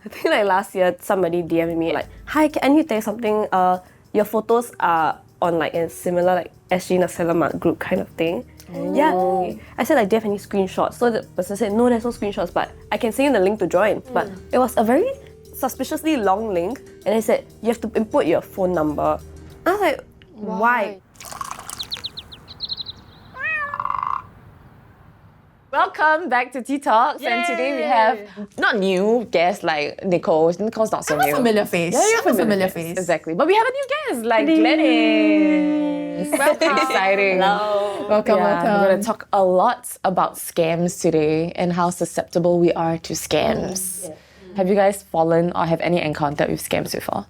I think like last year, somebody DM'd me like, "Hi, can you tell you something? Your photos are on like a similar like SG Naselamat group kind of thing." Yeah. I said like, "Do you have any screenshots?" So the person said, "No, there's no screenshots, but I can send you the link to join." But it was a very suspiciously long link, and they said you have to input your phone number. I was like, why? Welcome back to Tea Talks, and today we have not new guests like Nicole. Nicole's not so new. Familiar face. Yeah, you're familiar face. Exactly. But we have a new guest, like Glennis. Welcome. Exciting. Hello. Welcome. We're going to talk a lot about scams today and how susceptible we are to scams. Have you guys fallen or have any encountered with scams before?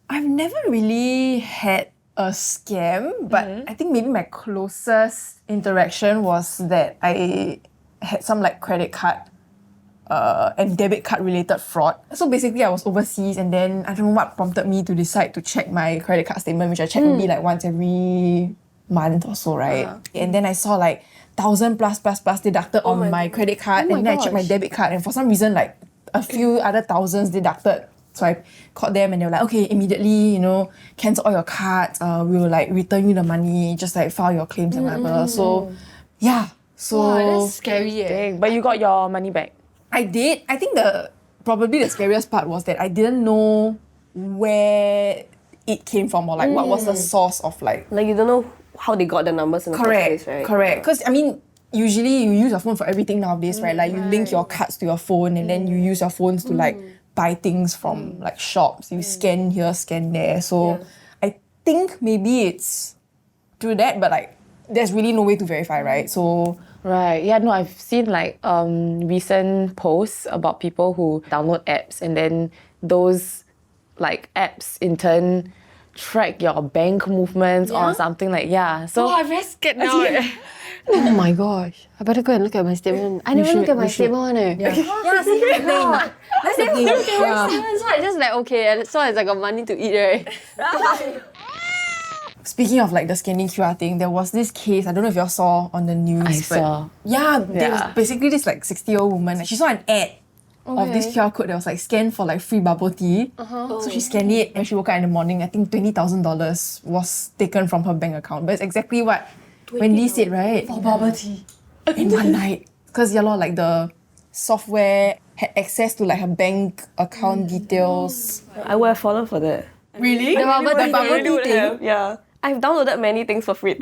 I've never really had a scam, but I think maybe my closest interaction was that I had some like credit card and debit card related fraud. So basically I was overseas and then I don't know what prompted me to decide to check my credit card statement, which I check maybe like once every month or so, right? And then I saw like 1,000 plus deducted on my credit card, and then I checked my debit card, and for some reason like a few other thousands deducted. So I called them and they were like, okay, immediately, cancel all your cards. We will like return you the money. Just like file your claims and whatever. So, yeah. So Wow, that's scary. Dang, but you got your money back. I did. I think probably the scariest part was that I didn't know where it came from or like what was the source of like. Like you don't know how they got the numbers in the first place, right? Correct. Because I mean, usually you use your phone for everything nowadays, right? Like you link your cards to your phone and then you use your phones to like buy things from like shops. You scan here, scan there. So I think maybe it's through that, but like there's really no way to verify, right? So Right. Yeah, no, I've seen like recent posts about people who download apps and then those like apps in turn track your bank movements or something like so I'm very scared now. Oh my gosh. I better go and look at my statement. I never look at my statement one. yeah, see, that's the thing. That's the thing. Yeah. So I just like, okay, as long as I got money to eat, right? Speaking of like the scanning QR thing, there was this case, I don't know if y'all saw on the news. I but saw. Yeah, there was basically this like 60-year-old woman. She saw an ad of this QR code that was like scanned for like free bubble tea. So she scanned it and she woke up in the morning. I think $20,000 was taken from her bank account. But it's exactly what Wendy said, right? For bubble tea. In one night. Because like the software had access to like her bank account details. I would have fallen for that. Really? The bubble tea bubble tea thing? have, yeah. I've downloaded many things for free.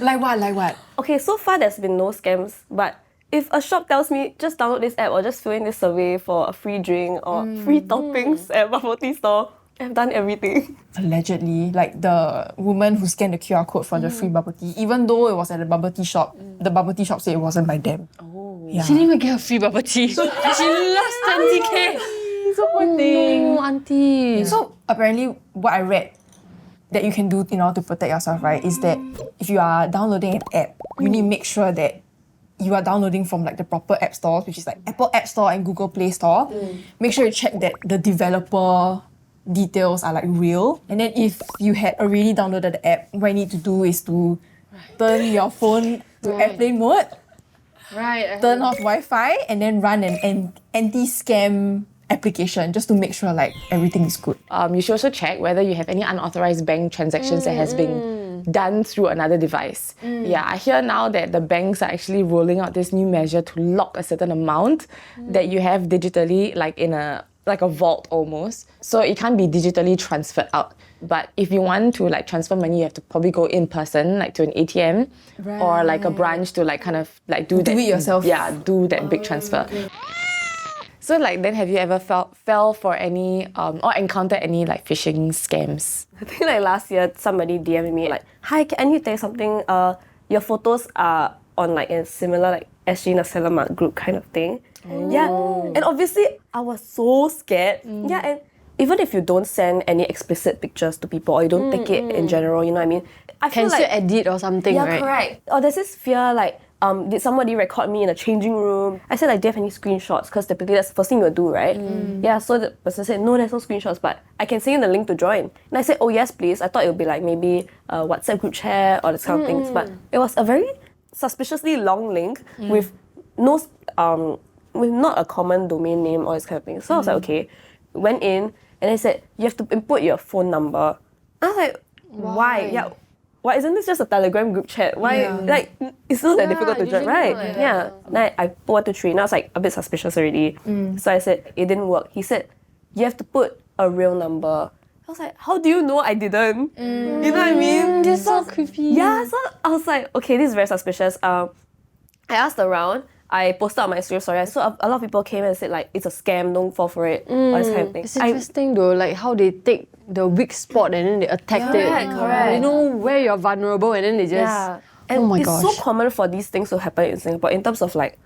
Like what? Okay, so far there's been no scams, but if a shop tells me just download this app or just fill in this survey for a free drink or free toppings at a bubble tea store, I've done everything. Allegedly, like the woman who scanned the QR code for the free bubble tea, even though it was at a bubble tea shop, the bubble tea shop said it wasn't by them. She didn't even get a free bubble tea. She lost 20k. So poor thing. No, auntie. So apparently what I read that you can do in order to protect yourself, right, is that if you are downloading an app, you need to make sure that you are downloading from like the proper app stores, which is like Apple App Store and Google Play Store. Make sure you check that the developer details are like real. And then if you had already downloaded the app, what you need to do is to turn your phone to airplane mode, turn off Wi-Fi, and then run an anti-scam application just to make sure like everything is good. You should also check whether you have any unauthorized bank transactions that has been done through another device. Yeah, I hear now that the banks are actually rolling out this new measure to lock a certain amount that you have digitally, like in a vault almost. So it can't be digitally transferred out. But if you want to like transfer money, you have to probably go in person, like to an ATM or like a branch to like kind of like do that. Do it yourself. Yeah, do that big transfer. So like then have you ever fell for any or encountered any like phishing scams? I think like last year somebody DM'd me like, "Hi, can you tell you something? Your photos are on like a similar like SG Naselamat group kind of thing." Yeah, and obviously I was so scared. Yeah, and even if you don't send any explicit pictures to people or you don't take it in general, you know what I mean? I Can feel still like edit or something, yeah, right? correct. Or there's this fear like, did somebody record me in a changing room? I said like, do you have any screenshots? Because typically that's the first thing you'll do, right? Yeah, so the person said, no, there's no screenshots, but I can send you the link to join. And I said, oh yes, please. I thought it would be like maybe a WhatsApp group chat or this kind of things, but it was a very suspiciously long link with no with not a common domain name or this kind of thing. So I was like, okay, went in and they said you have to input your phone number. I was like, why? Yeah. Why isn't this just a Telegram group chat? Why like it's not that difficult to join, right? Then I put 1, 2, 3. And I was like a bit suspicious already. So I said it didn't work. He said you have to put a real number. I was like, how do you know I didn't? You know what I mean? This is so creepy. Yeah, so I was like, okay, this is very suspicious. I asked around. I posted on my Instagram story. I saw a lot of people came and said like, it's a scam, don't fall for it, or this kind of thing. It's interesting though, like how they take the weak spot and then they attack it. Correct. You know where you're vulnerable and then they just... And oh my it's gosh. so common for these things to happen in Singapore in terms of like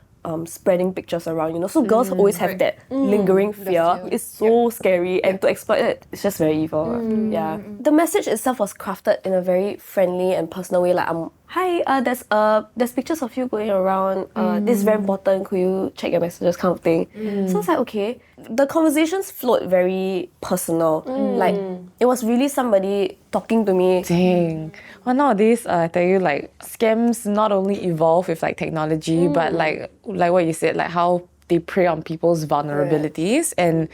spreading pictures around, you know. So girls always have that lingering fear. It's so scary, and to exploit it, it's just very evil. Yeah. The message itself was crafted in a very friendly and personal way. Like, hi, there's pictures of you going around. This is very important. Could you check your messages, kind of thing. So I was like, okay. The conversations flowed very personal. Like, it was really somebody talking to me. Dang. Well, nowadays, I tell you, like, scams not only evolve with like technology, but like what you said, like how they prey on people's vulnerabilities and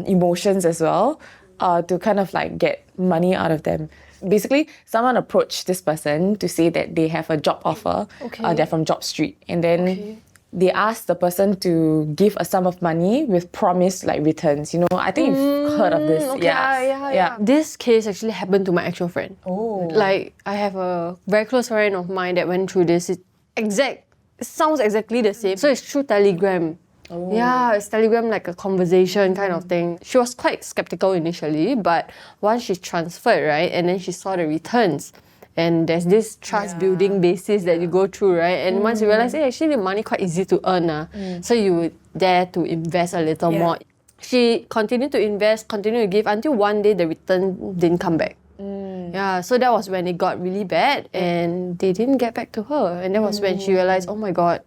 emotions as well, to kind of like get money out of them. Basically, someone approached this person to say that they have a job offer. They're from Job Street, and then they asked the person to give a sum of money with promised like returns. You know, I think you've heard of this. Yeah. This case actually happened to my actual friend. Like, I have a very close friend of mine that went through this. It sounds exactly the same. So it's through Telegram. Yeah, it's Telegram, like a conversation kind of thing. She was quite skeptical initially, but once she transferred, right, and then she saw the returns, and there's this trust building basis that you go through, right? And once you realize, hey, actually the money quite easy to earn, so you would dare to invest a little more. She continued to invest, continued to give until one day the return didn't come back. Yeah, so that was when it got really bad and they didn't get back to her. And that was when she realized, oh my God,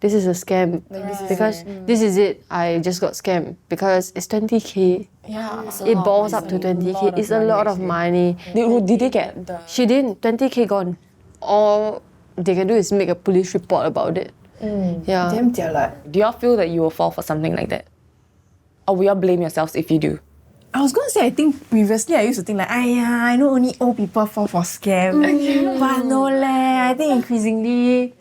this is a scam. Because this is it. I just got scammed because it's 20k. Yeah, It balls up to 20k. It's a lot of money. Did they get the... She didn't. 20k gone. All they can do is make a police report about it. Yeah. Damn jialat. Do y'all feel that you will fall for something like that? Or will y'all blame yourselves if you do? I was gonna say, I think previously I used to think like, I know only old people fall for scam. But no leh, I think increasingly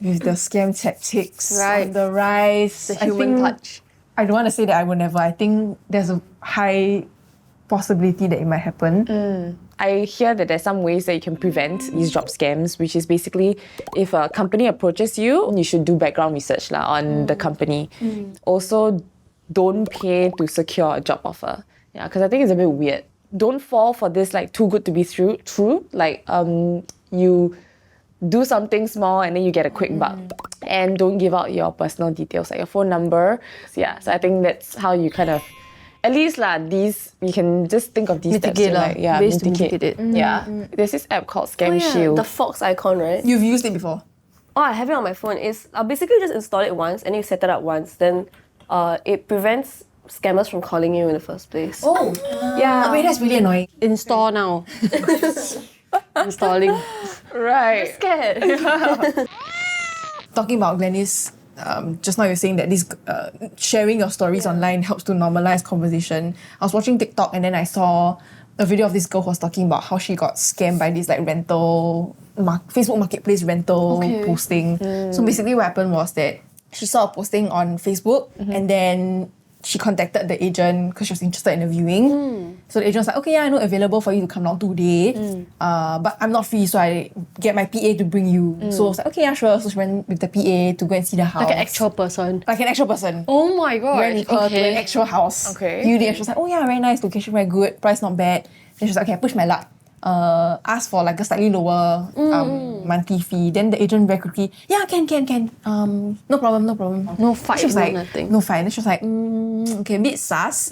with the scam tactics on the rise, The human touch. I don't want to say that I will never. I think there's a high possibility that it might happen. I hear that there's some ways that you can prevent these job scams, which is basically if a company approaches you, you should do background research on the company. Also, don't pay to secure a job offer. Yeah, because I think it's a bit weird. Don't fall for this like too good to be true. Like you do something small and then you get a quick buck. And don't give out your personal details, like your phone number. So I think that's how you kind of, at least these, you can just think of these steps to ways to mitigate it. Yeah. There's this app called ScamShield. The fox icon, right? You've used it before? Oh, I have it on my phone. I'll basically just install it once and you set it up once. Then it prevents scammers from calling you in the first place. Oh, yeah. Wait, that's really annoying. Install now. Installing. Right. Scared. Talking about Glenys, just now you're saying that this sharing your stories online helps to normalize conversation. I was watching TikTok and then I saw a video of this girl who was talking about how she got scammed by this like rental Facebook marketplace rental posting. So basically what happened was that she saw a posting on Facebook and then she contacted the agent because she was interested in the viewing. So the agent was like, okay, I know available for you to come down today, but I'm not free, so I get my PA to bring you. So I was like, okay, yeah, sure. So she went with the PA to go and see the house. Like an actual person. Like an actual person. Oh my god. Went with her to an actual house. Viewed it and she was like, oh yeah, very nice, location very good, price not bad. Then she was like, okay, I push my luck. Ask for like a slightly lower monthly fee. Then the agent very quickly, yeah, can. No problem. No fight, she was no like, nothing. no fight. Then she was like, okay, a bit sus.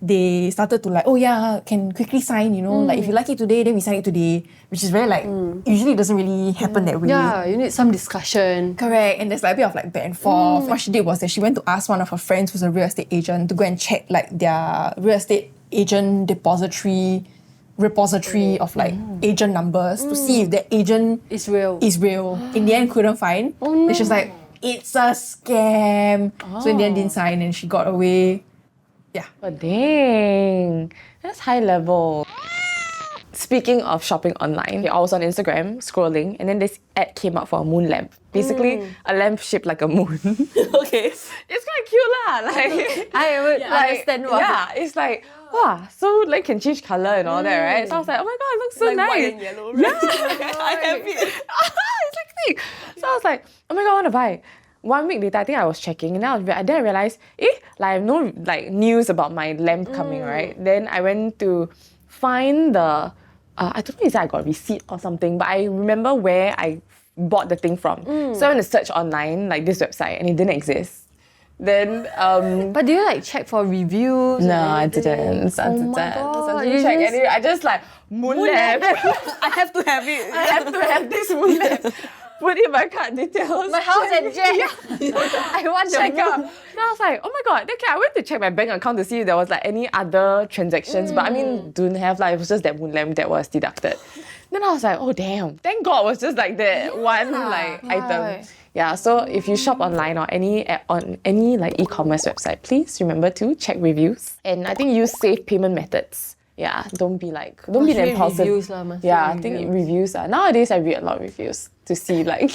They started to like, oh yeah, can quickly sign, you know, like if you like it today, then we sign it today. Which is very like, usually it doesn't really happen that way. Yeah, you need some discussion. Correct, and there's like a bit of like back and forth. What she did was that she went to ask one of her friends who's a real estate agent to go and check like their real estate agent repository of like agent numbers to see if the agent It's real. is real. In the end, couldn't find. Oh no. Then she was like, it's a scam. So in the end, didn't sign and she got away. Yeah. But dang, that's high level. Speaking of shopping online, I was on Instagram scrolling and then this ad came up for a moon lamp. Basically, a lamp shaped like a moon. Okay. It's quite cute lah. Like, I would understand why. yeah, it's like, wow, so like can change color and all that, right? So I was like, oh my god, it looks so Like nice. white and yellow, right? I have it. Exactly. So I was like, oh my god, I want to buy. 1 week later, I think I was checking, and then I realized, like I have no like news about my lamp coming, right? Then I went to find the, I don't know if I got a receipt or something, but I remember where I bought the thing from. So I went to search online, like this website, and it didn't exist. Then, But do you like check for reviews? no, I didn't. I didn't. God, I you didn't check just- any. I just like moon lamp. I have to have it. I have to have this moon lamp. Put in my card details. My house and Jack. I want Check the out. Then I was like, oh my god. Okay, I went to check my bank account to see if there was like any other transactions, but I mean, didn't have. Like, it was just that moon lamp that was deducted. Then I was like, oh damn. Thank God it was just like that one like item. Yeah. So if you shop online or on any like e-commerce website, please remember to check reviews and I think use safe payment methods. Yeah, don't be an read impulsive. reviews lah, must Yeah, read I think reviews. reviews are nowadays. I read a lot of reviews to see like.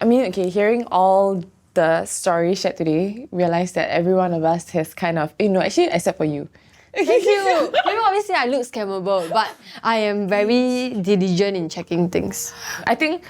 I mean, okay, hearing all the stories shared today, realize that every one of us has kind of, actually except for you. Thank you. Maybe obviously I look scammable, but I am very diligent in checking things. I think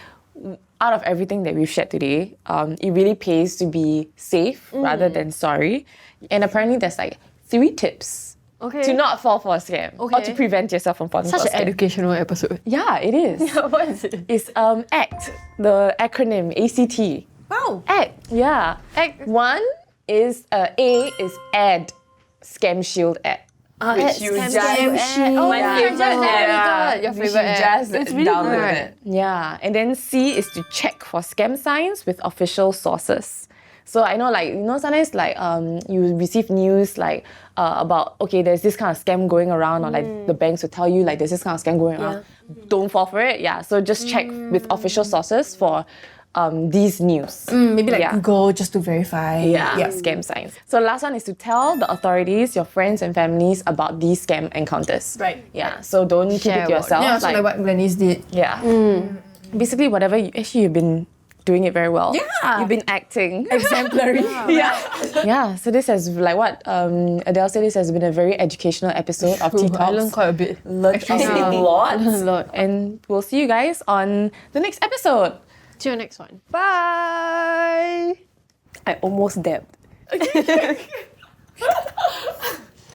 out of everything that we've shared today, it really pays to be safe rather than sorry. And apparently there's like 3 tips to not fall for a scam or to prevent yourself from falling Such for a an scam. educational episode. Yeah, it is. What is it? It's ACT, the acronym ACT. Wow. ACT, yeah. Act. 1 is A is add, ScamShield add. Which you just Oh, My yeah. favorite Your you favorite should app. just It's really download good. it. Yeah, and then C is to check for scam signs with official sources. So I know, like, sometimes like you receive news like about, okay, there's this kind of scam going around, or like the banks will tell you like there's this kind of scam going around. Don't fall for it. Yeah, so just check with official sources for these news. Maybe like Google just to verify. Yeah, scam signs. So last one is to tell the authorities, your friends and families about these scam encounters. Right. Yeah, so don't keep Share it to about yourself. Yeah, so like what Glenys did. Yeah. Basically, whatever you've been doing it very well. Yeah. You've been acting. Exemplary. Yeah. So this has, like what Adele said, this has been a very educational episode of Tea I Talks. learned quite a bit. Learned a lot. A lot. And we'll see you guys on the next episode. See you next one. Bye. I almost dabbed.